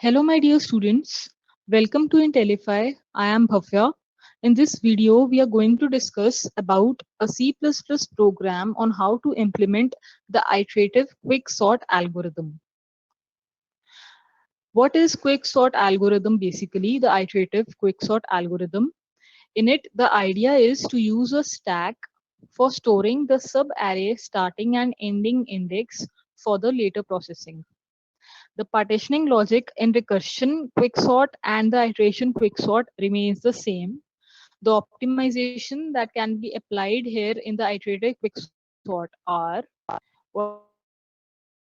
Hello, my dear students. Welcome to Intellify. I am Bhavya. In this video, we are going to discuss about a C++ program on how to implement the iterative quicksort algorithm. What is quicksort algorithm? Basically, the iterative quicksort algorithm. In it, the idea is to use a stack for storing the sub-array starting and ending index for the later processing. The partitioning logic in recursion quicksort and the iteration quicksort remains the same. The optimization that can be applied here in the iterative quicksort are what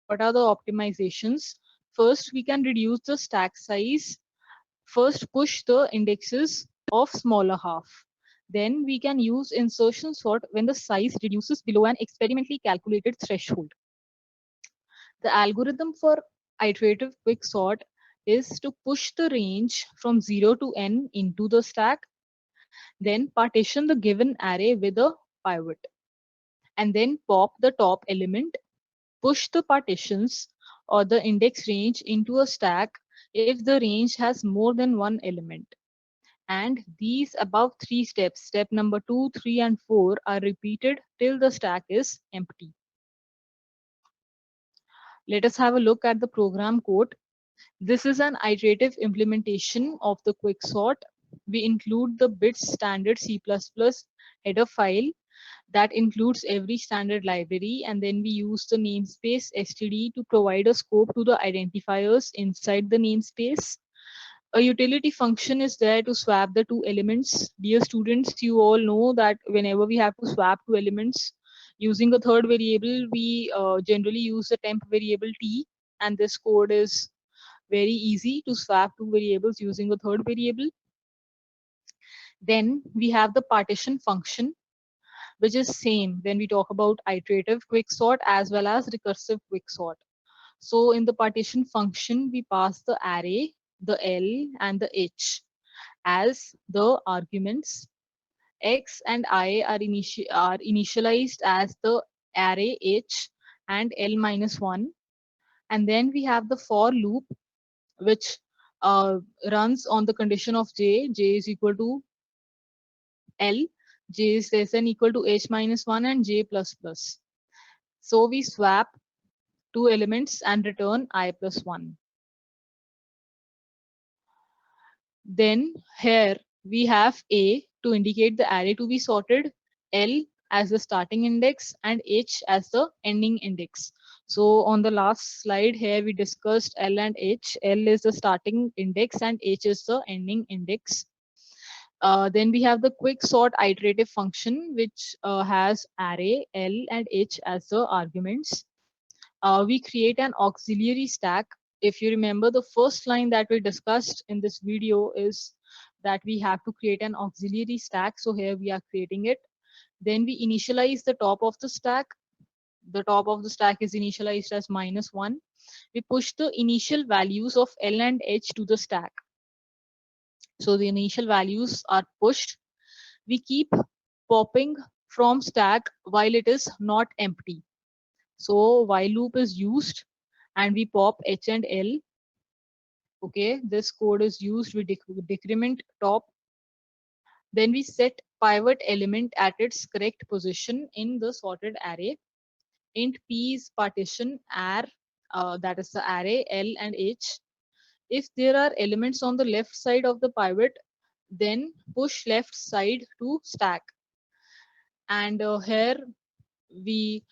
are the optimizations? First, we can reduce the stack size. First, push the indexes of smaller half. Then we can use insertion sort when the size reduces below an experimentally calculated threshold. The algorithm for iterative quicksort is to push the range from 0 to n into the stack, then partition the given array with a pivot, and then pop the top element, push the partitions or the index range into a stack if the range has more than one element. And these above three steps, step number 2, 3, and 4, are repeated till the stack is empty. Let us have a look at the program code. This is an iterative implementation of the quicksort. We include the bits standard C++ header file that includes every standard library, and then we use the namespace std to provide a scope to the identifiers inside the namespace. A utility function is there to swap the two elements. Dear students, you all know that whenever we have to swap two elements using a third variable, we generally use the temp variable t, and this code is very easy to swap two variables using a third variable. Then we have the partition function, which is same when we talk about iterative quicksort as well as recursive quicksort. So in the partition function, we pass the array, the L and the H as the arguments. X and I are initialized as the array H and L minus 1. And then we have the for loop, which uh, runs on the condition of j is equal to L, j is less than equal to H minus 1 and j plus plus. So we swap two elements and return I plus 1. Then here we have A to indicate the array to be sorted, L as the starting index, and H as the ending index. So on the last slide here we discussed L and H. L is the starting index and H is the ending index. Then we have the quick sort iterative function, which has array L and H as the arguments. We create an auxiliary stack. If you remember, the first line that we discussed in this video is that we have to create an auxiliary stack. So here we are creating it. Then we initialize the top of the stack. The top of the stack is initialized as -1. We push the initial values of L and H to the stack. So the initial values are pushed. We keep popping from stack while it is not empty. So while loop is used and we pop H and L. Okay, this code is used with decrement top. Then we set pivot element at its correct position in the sorted array. Int p is partition r, that is the array L and H. If there are elements on the left side of the pivot, then push left side to stack. And here we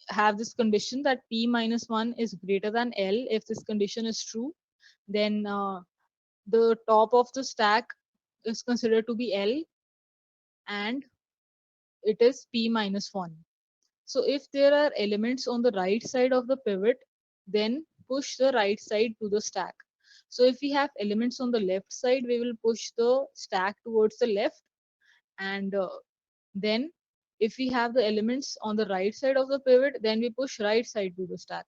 have this condition that p minus 1 is greater than L. If this condition is true, then the top of the stack is considered to be L and it is p minus 1. So if there are elements on the right side of the pivot, then push the right side to the stack. So if we have elements on the left side, we will push the stack towards the left, and then if we have the elements on the right side of the pivot, then we push right side to the stack.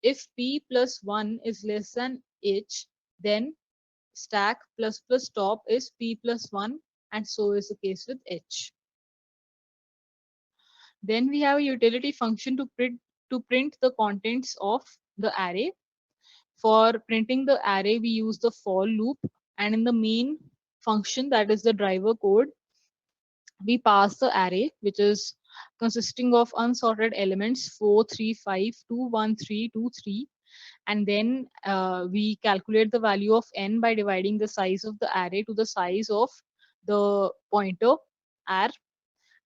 If p plus 1 is less than H, then stack plus plus top is p plus 1, and so is the case with H. Then we have a utility function to print the contents of the array. For printing the array, we use the for loop, and in the main function, that is the driver code, we pass the array, which is consisting of unsorted elements 4, 3, 5, 2, 1, 3, 2, 3, and then we calculate the value of n by dividing the size of the array to the size of the pointer r,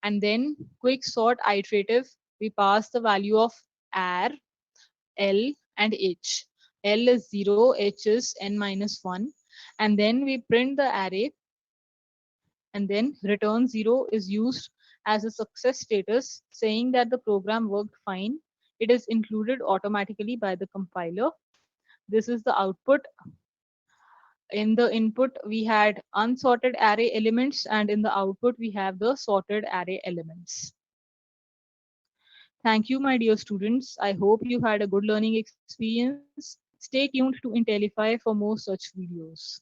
and then quick sort iterative, we pass the value of r, l, and h. L is 0, h is n minus 1, and then we print the array, and then return 0 is used as a success status, saying that the program worked fine. It is included automatically by the compiler. This is the output. In the input, we had unsorted array elements, and in the output, we have the sorted array elements. Thank you, my dear students. I hope you had a good learning experience. Stay tuned to Intellify for more such videos.